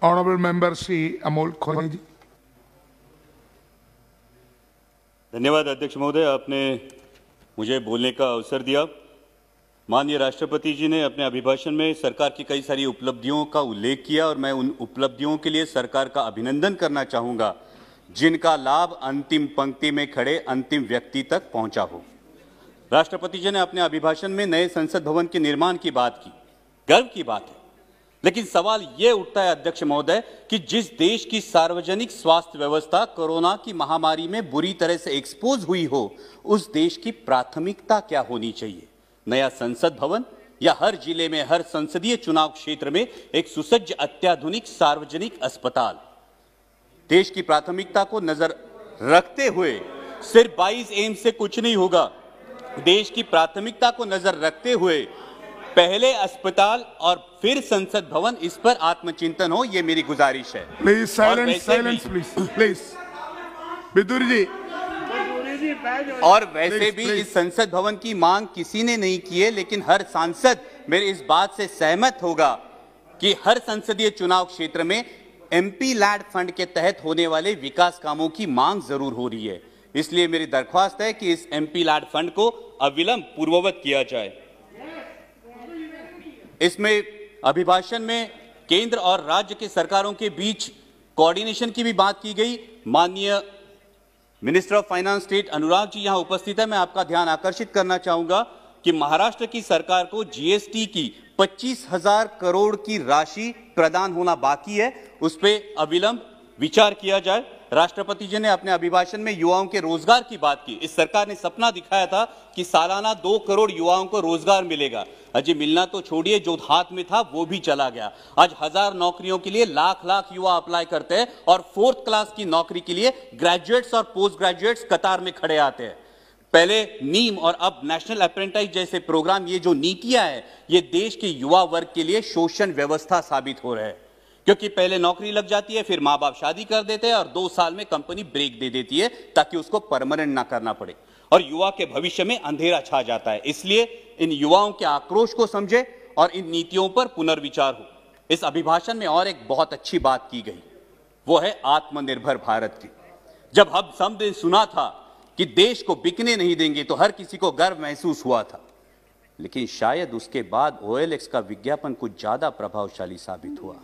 Honorable Member Shri Amol Khore जी। धन्यवाद अध्यक्ष महोदय, आपने मुझे बोलने का अवसर दिया। माननीय राष्ट्रपति जी ने अपने अभिभाषण में सरकार की कई सारी उपलब्धियों का उल्लेख किया और मैं उन उपलब्धियों के लिए सरकार का अभिनंदन करना चाहूँगा जिनका लाभ अंतिम पंक्ति में खड़े अंतिम व्यक्ति तक पहुँचा हो। राष्ट्रपति जी ने अपने अभिभाषण में नए संसद भवन के निर्माण की बात की, गर्व की बात है। लेकिन सवाल यह उठता है अध्यक्ष महोदय कि जिस देश की सार्वजनिक स्वास्थ्य व्यवस्था कोरोना की महामारी में बुरी तरह से एक्सपोज हुई हो, उस देश की प्राथमिकता क्या होनी चाहिए? नया संसद भवन या हर जिले में हर संसदीय चुनाव क्षेत्र में एक सुसज्ज अत्याधुनिक सार्वजनिक अस्पताल? देश की प्राथमिकता को नजर रखते हुए सिर्फ 22 एम्स से कुछ नहीं होगा। देश की प्राथमिकता को नजर रखते हुए पहले अस्पताल और फिर संसद भवन, इस पर आत्मचिंतन हो, ये मेरी गुजारिश है। Please silence, silence please. Bidur ji. और वैसे भी इस संसद भवन की मांग किसी ने नहीं की है, लेकिन हर सांसद मेरे इस बात से सहमत होगा कि हर संसदीय चुनाव क्षेत्र में एमपी लैड फंड के तहत होने वाले विकास कामों की मांग जरूर हो रही है। इसलिए मेरी दरख्वास्त है कि इस एमपी लैड फंड को अविलंब पूर्ववत किया जाए। इसमें अभिभाषण में केंद्र और राज्य के सरकारों के बीच कोऑर्डिनेशन की भी बात की गई। माननीय minister of finance state Anurag ji यहां उपस्थित है। मैं आपका ध्यान आकर्षित करना चाहूंगा कि महाराष्ट्र की सरकार को जीएसटी की 25,000 करोड़ की राशि प्रदान होना बाकी है, उस पर अविलंब विचार किया जाए। राष्ट्रपति जी ने अपने अभिभाषण में युवाओं के रोजगार की बात की। इस सरकार ने सपना दिखाया था कि सालाना 2 करोड़ युवाओं को रोजगार मिलेगा। अजय मिलना तो छोड़िए, जो हाथ में था वो भी चला गया। आज 1000 नौकरियों के लिए लाख युवा अप्लाई करते हैं और 4th क्लास की नौकरी के लिए ग्रेजुएट्स और पोस्ट ग्रेजुएट्स कतार में खड़े आते हैं। पहले नीम और अब नेशनल अप्रेंटिस जैसे प्रोग्राम, ये जो नीतियां हैं, ये देश के युवा वर्ग के लिए शोषण व्यवस्था साबित हो रहे हैं। क्योंकि पहले नौकरी लग जाती है, फिर माँ बाप शादी कर देते हैं और 2 साल में कंपनी ब्रेक दे देती है ताकि उसको परमानेंट ना करना पड़े और युवा के भविष्य में अंधेरा छा जाता है। इसलिए इन युवाओं के आक्रोश को समझे और इन नीतियों पर पुनर्विचार हो। इस अभिभाषण में और एक बहुत अच्छी बात की गई, वो है आत्मनिर्भर भारत की। जब हम सबने सुना था कि देश को बिकने नहीं देंगे तो हर किसी को गर्व महसूस हुआ था, लेकिन शायद उसके बाद OLX का विज्ञापन कुछ ज्यादा प्रभावशाली साबित हुआ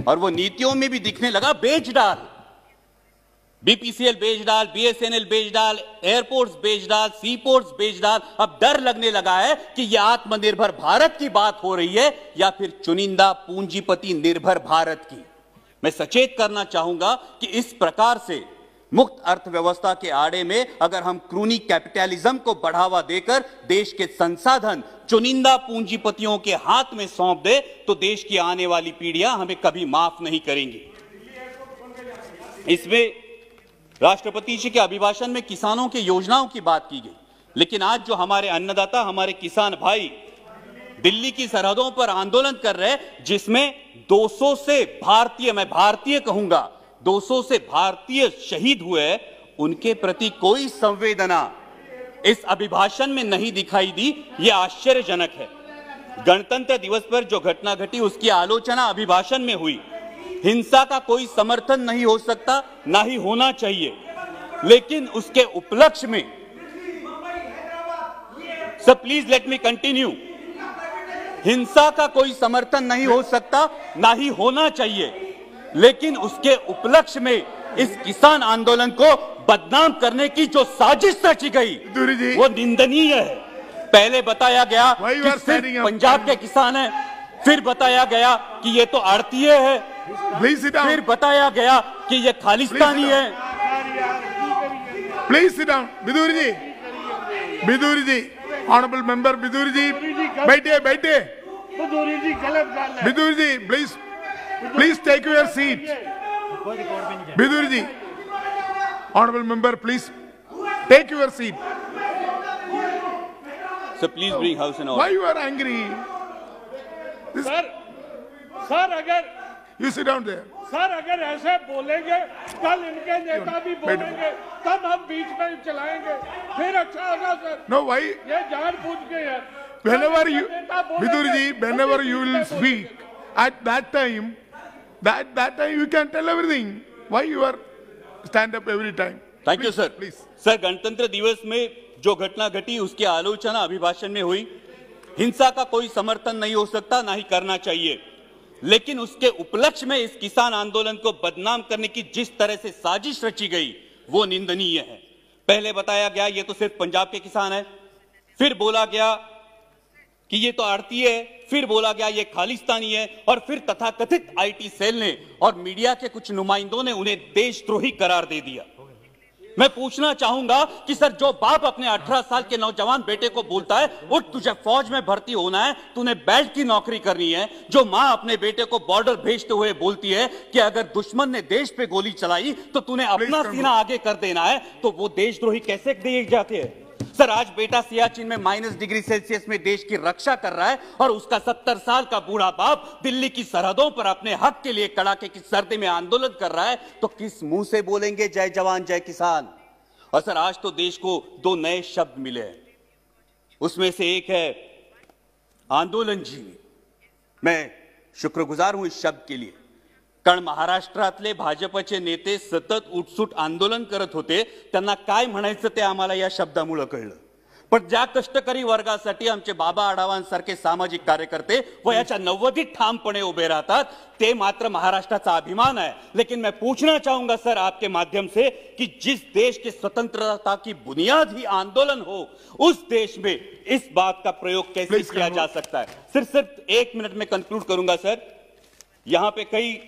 और वो नीतियों में भी दिखने लगा। बेच डाल, BPCL बेच डाल, BSNL बेच डाल, एयरपोर्ट्स बेच डाल, सीपोर्ट्स बेच डाल। अब डर लगने लगा है कि यह आत्मनिर्भर भारत की बात हो रही है या फिर चुनिंदा पूंजीपति निर्भर भारत की। मैं सचेत करना चाहूंगा कि इस प्रकार से मुक्त अर्थव्यवस्था के आड़े में अगर हम क्रूनी कैपिटलिज्म को बढ़ावा देकर देश के संसाधन चुनिंदा पूंजीपतियों के हाथ में सौंप दे तो देश की आने वाली पीढ़ियां हमें कभी माफ नहीं करेंगी। इसमें राष्ट्रपति जी के अभिभाषण में किसानों की योजनाओं की बात की गई, लेकिन आज जो हमारे अन्नदाता, हमारे किसान भाई दिल्ली की सरहदों पर आंदोलन कर रहे हैं, जिसमें 200 से भारतीय, मैं भारतीय कहूंगा, 200 से भारतीय शहीद हुए, उनके प्रति कोई संवेदना इस अभिभाषण में नहीं दिखाई दी। यह आश्चर्यजनक है। गणतंत्र दिवस पर जो घटना घटी उसकी आलोचना अभिभाषण में हुई। हिंसा का कोई समर्थन नहीं हो सकता, ना ही होना चाहिए, लेकिन उसके उपलक्ष्य में, sir please let me continue, हिंसा का कोई समर्थन नहीं हो सकता, ना ही होना चाहिए, लेकिन उसके उपलक्ष्य में इस किसान आंदोलन को बदनाम करने की जो साजिश रची गई वो निंदनीय है। पहले बताया गया कि सिर्फ पंजाब के किसान हैं, फिर बताया गया कि ये तो आड़तीय है, फिर बताया गया कि ये खालिस्तानी है। Please sit down. Bidur ji, Bidur ji, honourable member Bidur ji, बैठिए बैठिए। Bidur ji please take your seat. Bidur ji, honourable member please take your seat. So please bring house in order. Why you are angry? Sir अगर you sit down there. Sir अगर ऐसे बोलेंगे, कल इनके नेता भी बोलेंगे, तब हम बीच में चलाएंगे, फिर अच्छा होगा सर। No, why? ये जानबूझ के है। Whenever you, Bidur ji, whenever you will speak, at that time, That time you can tell everything. Why you are stand up every time? Thank you sir. Please. Sir, गणतंत्र दिवस में जो घटना घटी उसकी आलोचना अभिभाषण में हुई। हिंसा का कोई समर्थन नहीं हो सकता, ना ही करना चाहिए, लेकिन उसके उपलक्ष्य में इस किसान आंदोलन को बदनाम करने की जिस तरह से साजिश रची गई वो निंदनीय है। पहले बताया गया ये तो सिर्फ पंजाब के किसान है, फिर बोला गया कि ये तो आड़ती है, फिर बोला गया ये खालिस्तानी है, और फिर तथाकथित आईटी सेल ने और मीडिया के कुछ नुमाइंदों ने उन्हें देशद्रोही करार दे दिया। मैं पूछना चाहूंगा कि सर, जो बाप अपने 18 साल के नौजवान बेटे को बोलता है उठ तुझे फौज में भर्ती होना है, तूने बेल्ट की नौकरी करनी है, जो मां अपने बेटे को बॉर्डर भेजते हुए बोलती है कि अगर दुश्मन ने देश पे गोली चलाई तो तूने अपना सीना आगे कर देना है, तो वो देशद्रोही कैसे दिए जाते हैं? सर, आज बेटा सियाचिन में -डिग्री सेल्सियस में देश की रक्षा कर रहा है और उसका 70 साल का बूढ़ा बाप दिल्ली की सरहदों पर अपने हक के लिए कड़ाके की सर्दी में आंदोलन कर रहा है, तो किस मुंह से बोलेंगे जय जवान जय किसान? और सर, आज तो देश को 2 नए शब्द मिले हैं, उसमें से एक है आंदोलन जीवी। मैं शुक्रगुजार हूं इस शब्द के लिए, कारण महाराष्ट्रातले भाजपचे नेते सतत उठसूट आंदोलन करत होते, त्यांना काय म्हणायचं ते आम्हाला या शब्दामुळे कळलं। पण ज्या कष्टकरी वर्गासाठी आमचे बाबा आढावांसारखे सामाजिक कार्यकर्ते वयाच्या 90 ठामपणे उभे राहतात, ते मात्र महाराष्ट्राचा अभिमान है। लेकिन मैं पूछना चाहूंगा सर आपके माध्यम से कि जिस देश की स्वतंत्रता की बुनियाद ही आंदोलन हो, उस देश में इस बात का प्रयोग कैसे किया जा सकता है? सिर्फ 1 मिनट में कंक्लूड करूंगा सर। यहां पे कई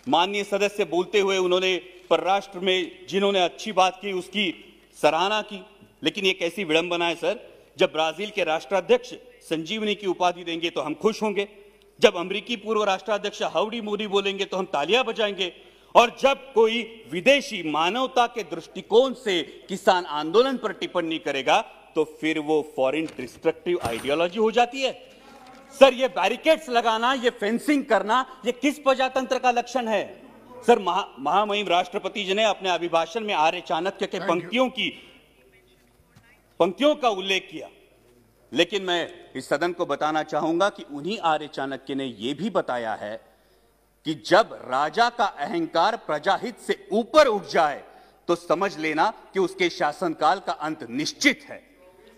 माननीय सदस्य बोलते हुए उन्होंने परराष्ट्र में जिन्होंने अच्छी बात की उसकी सराहना की, लेकिन ये कैसी विडंबना है सर, जब ब्राजील के राष्ट्राध्यक्ष संजीवनी की उपाधि देंगे तो हम खुश होंगे, जब अमेरिकी पूर्व राष्ट्राध्यक्ष हाउडी मोदी बोलेंगे तो हम तालियां बजाएंगे, और जब कोई विदेशी मानवता के दृष्टिकोण से किसान आंदोलन पर टिप्पणी करेगा तो फिर वो फॉरेन डिस्ट्रक्टिव आइडियोलॉजी हो जाती है। सर, ये बैरिकेड्स लगाना, ये फेंसिंग करना, ये किस प्रजातंत्र का लक्षण है? सर, महामहिम राष्ट्रपति जी ने अपने अभिभाषण में आर्य चाणक्य के पंक्तियों का उल्लेख किया, लेकिन मैं इस सदन को बताना चाहूंगा कि उन्हीं आर्य चाणक्य ने यह भी बताया है कि जब राजा का अहंकार प्रजाहित से ऊपर उठ जाए तो समझ लेना कि उसके शासनकाल का अंत निश्चित है।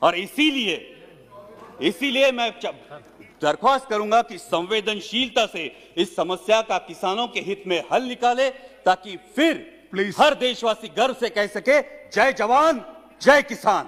और इसीलिए मैं दरख्वास्त करूंगा कि संवेदनशीलता से इस समस्या का किसानों के हित में हल निकाले, ताकि फिर हर देशवासी गर्व से कह सके जय जवान जय किसान।